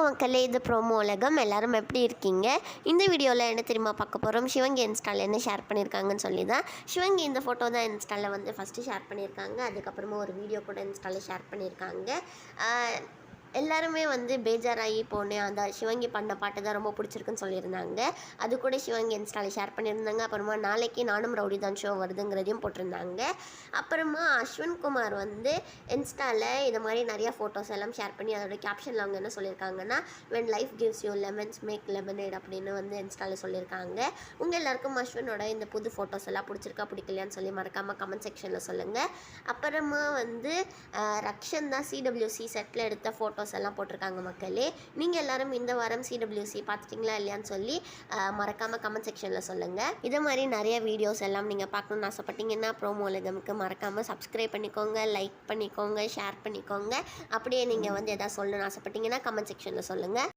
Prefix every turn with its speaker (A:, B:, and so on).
A: வணக்கம் மக்களே, இது ப்ரோமோ உலகம். எல்லாரும் எப்படி இருக்கீங்க? இந்த வீடியோவில் என்ன தெரியுமா பார்க்க போகிறோம்? சிவங்கி இன்ஸ்டாவில் என்ன ஷேர் பண்ணியிருக்காங்கன்னு சொல்லி தான். சிவங்கி இந்த ஃபோட்டோ தான் இன்ஸ்டாவில் வந்து ஃபஸ்ட்டு ஷேர் பண்ணியிருக்காங்க. அதுக்கப்புறமா ஒரு வீடியோ கூட இன்ஸ்டாவில் ஷேர் பண்ணியிருக்காங்க. எல்லாருமே வந்து பேஜாராகி போனேன், அந்த சிவங்கி பண்ண பாட்டு தான் ரொம்ப பிடிச்சிருக்குன்னு சொல்லியிருந்தாங்க. அது கூட சிவங்கி இன்ஸ்டாவில் ஷேர் பண்ணியிருந்தாங்க. அப்புறமா நாளைக்கு நானும் ரவுடி தான் ஷோ வருதுங்கிறதையும் போட்டிருந்தாங்க. அப்புறமா அஸ்வின் குமார் வந்து இன்ஸ்டாவில் இது மாதிரி நிறையா ஃபோட்டோஸ் எல்லாம் ஷேர் பண்ணி அதோட கேப்ஷனில் அவங்க என்ன சொல்லியிருக்காங்கன்னா, when life gives you lemons make lemonade அப்படின்னு வந்து இன்ஸ்டாவில் சொல்லியிருக்காங்க. உங்கள் எல்லாருக்கும் அஸ்வினோட இந்த புது ஃபோட்டோஸ் எல்லாம் பிடிச்சிருக்கா பிடிக்கலையான்னு சொல்லி மறக்காமல் கமெண்ட் செக்ஷனில் சொல்லுங்கள். அப்புறமா வந்து ரக்ஷன் தான் சிடபிள்யூசி செட்டில் எடுத்த ஃபோட்டோஸ் எல்லாம் போட்டிருக்காங்க மக்களே. நீங்கள் எல்லாரும் இந்த வாரம் சிடபிள்யூசி பார்த்துட்டிங்களா இல்லையான்னு சொல்லி மறக்காமல் கமெண்ட் செக்ஷனில் சொல்லுங்கள். இதே மாதிரி நிறைய வீடியோஸ் எல்லாம் நீங்கள் பார்க்கணுன்னு ஆசைப்பட்டீங்கன்னா ப்ரோமோ உலகமுக்கு மறக்காமல் சப்ஸ்கிரைப் பண்ணிக்கோங்க, லைக் பண்ணிக்கோங்க, ஷேர் பண்ணிக்கோங்க. அப்படியே நீங்கள் வந்து எதாவது சொல்லணும்னு ஆசைப்பட்டீங்கன்னா கமெண்ட் செக்ஷனில் சொல்லுங்கள்.